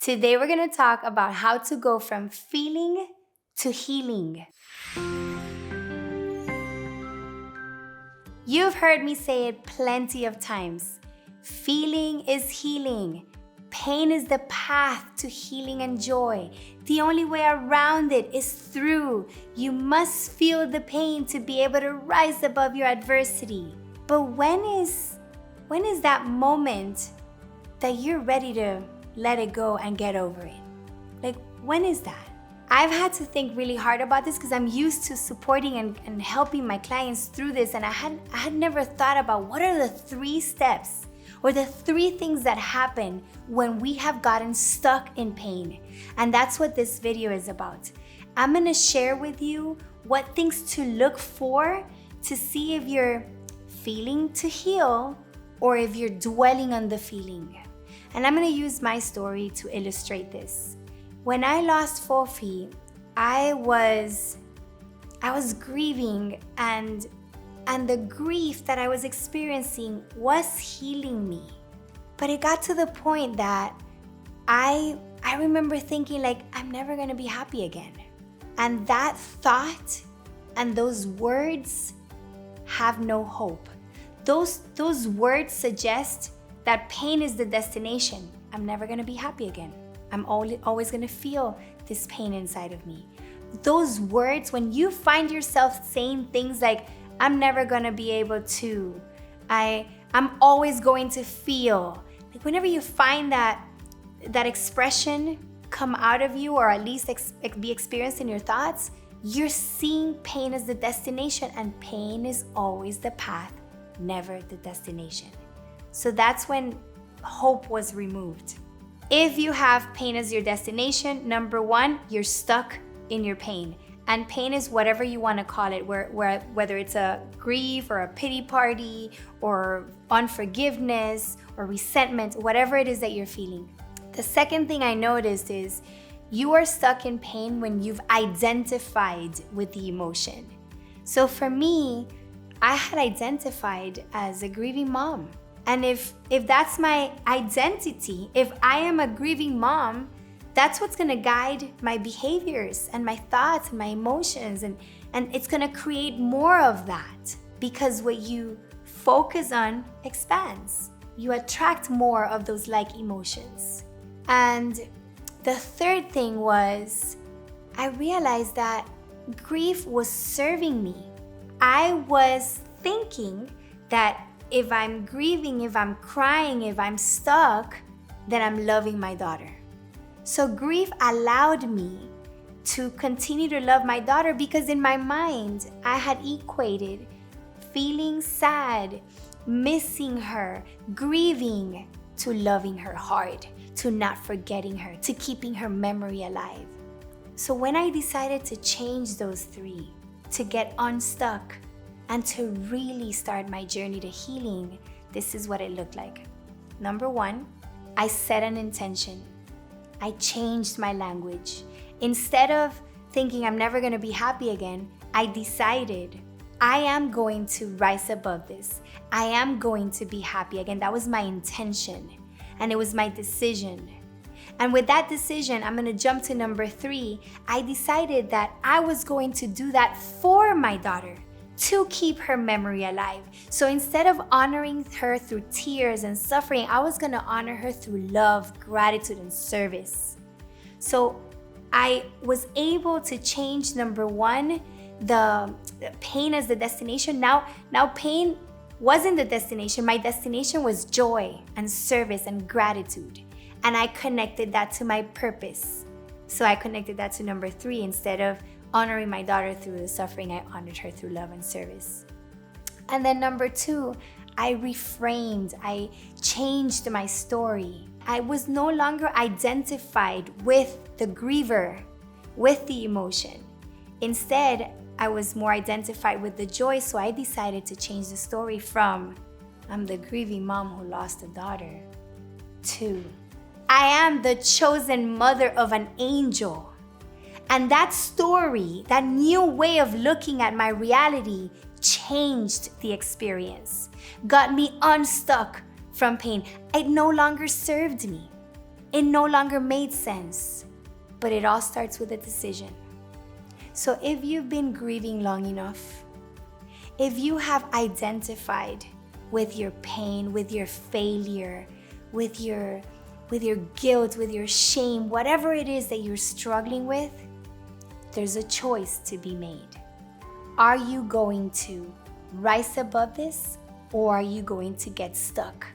Today we're going to talk about how to go from feeling to healing. You've heard me say it plenty of times. Feeling is healing. Pain is the path to healing and joy. The only way around it is through. You must feel the pain to be able to rise above your adversity. But when is that moment that you're ready to let it go and get over it? Like, when is that? I've had to think really hard about this because I'm used to supporting and helping my clients through this, and I had never thought about what are the 3 steps or the 3 things that happen when we have gotten stuck in pain. And that's what this video is about. I'm gonna share with you what things to look for to see if you're feeling to heal or if you're dwelling on the feeling. And I'm gonna use my story to illustrate this. When I lost Fofi, I was grieving, and the grief that I was experiencing was healing me. But it got to the point that I remember thinking, like, I'm never gonna be happy again. And that thought and those words have no hope. Those words suggest that pain is the destination. I'm never gonna be happy again. I'm always gonna feel this pain inside of me. Those words, when you find yourself saying things like, I'm never gonna be able to, I'm always going to feel, like whenever you find that expression come out of you, or at least be experienced in your thoughts, you're seeing pain as the destination, and pain is always the path, never the destination. So that's when hope was removed. If you have pain as your destination, number 1, you're stuck in your pain. And pain is whatever you want to call it, whether it's a grief or a pity party or unforgiveness or resentment, whatever it is that you're feeling. The second thing I noticed is you are stuck in pain when you've identified with the emotion. So for me, I had identified as a grieving mom. And if that's my identity, if I am a grieving mom, that's what's gonna guide my behaviors and my thoughts and my emotions. And it's gonna create more of that, because what you focus on expands. You attract more of those like emotions. And the third thing was, I realized that grief was serving me. I was thinking that if I'm grieving, if I'm crying, if I'm stuck, then I'm loving my daughter. So grief allowed me to continue to love my daughter, because in my mind, I had equated feeling sad, missing her, grieving, to loving her hard, to not forgetting her, to keeping her memory alive. So when I decided to change those 3, to get unstuck, and to really start my journey to healing, this is what it looked like. Number 1, I set an intention. I changed my language. Instead of thinking I'm never gonna be happy again, I decided I am going to rise above this. I am going to be happy again. That was my intention, and it was my decision. And with that decision, I'm gonna jump to number 3. I decided that I was going to do that for my daughter, to keep her memory alive. So instead of honoring her through tears and suffering, I was gonna honor her through love, gratitude, and service. So I was able to change, number 1, the pain as the destination. Now pain wasn't the destination. My destination was joy and service and gratitude. And I connected that to my purpose. So I connected that to number 3. Instead of honoring my daughter through the suffering, I honored her through love and service. And then number 2, I reframed, I changed my story. I was no longer identified with the griever, with the emotion. Instead, I was more identified with the joy, so I decided to change the story from, I'm the grieving mom who lost a daughter, to, I am the chosen mother of an angel. And that story, that new way of looking at my reality, changed the experience, got me unstuck from pain. It no longer served me. It no longer made sense, but it all starts with a decision. So if you've been grieving long enough, if you have identified with your pain, with your failure, with your guilt, with your shame, whatever it is that you're struggling with, there's a choice to be made. Are you going to rise above this, or are you going to get stuck?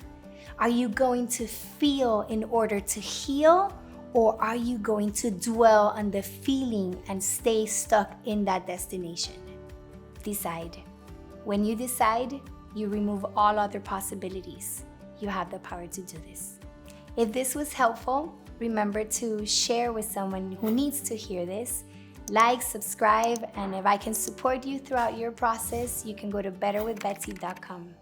Are you going to feel in order to heal, or are you going to dwell on the feeling and stay stuck in that destination? Decide. When you decide, you remove all other possibilities. You have the power to do this. If this was helpful, remember to share with someone who needs to hear this. Like, subscribe, and if I can support you throughout your process, you can go to betterwithbetsy.com.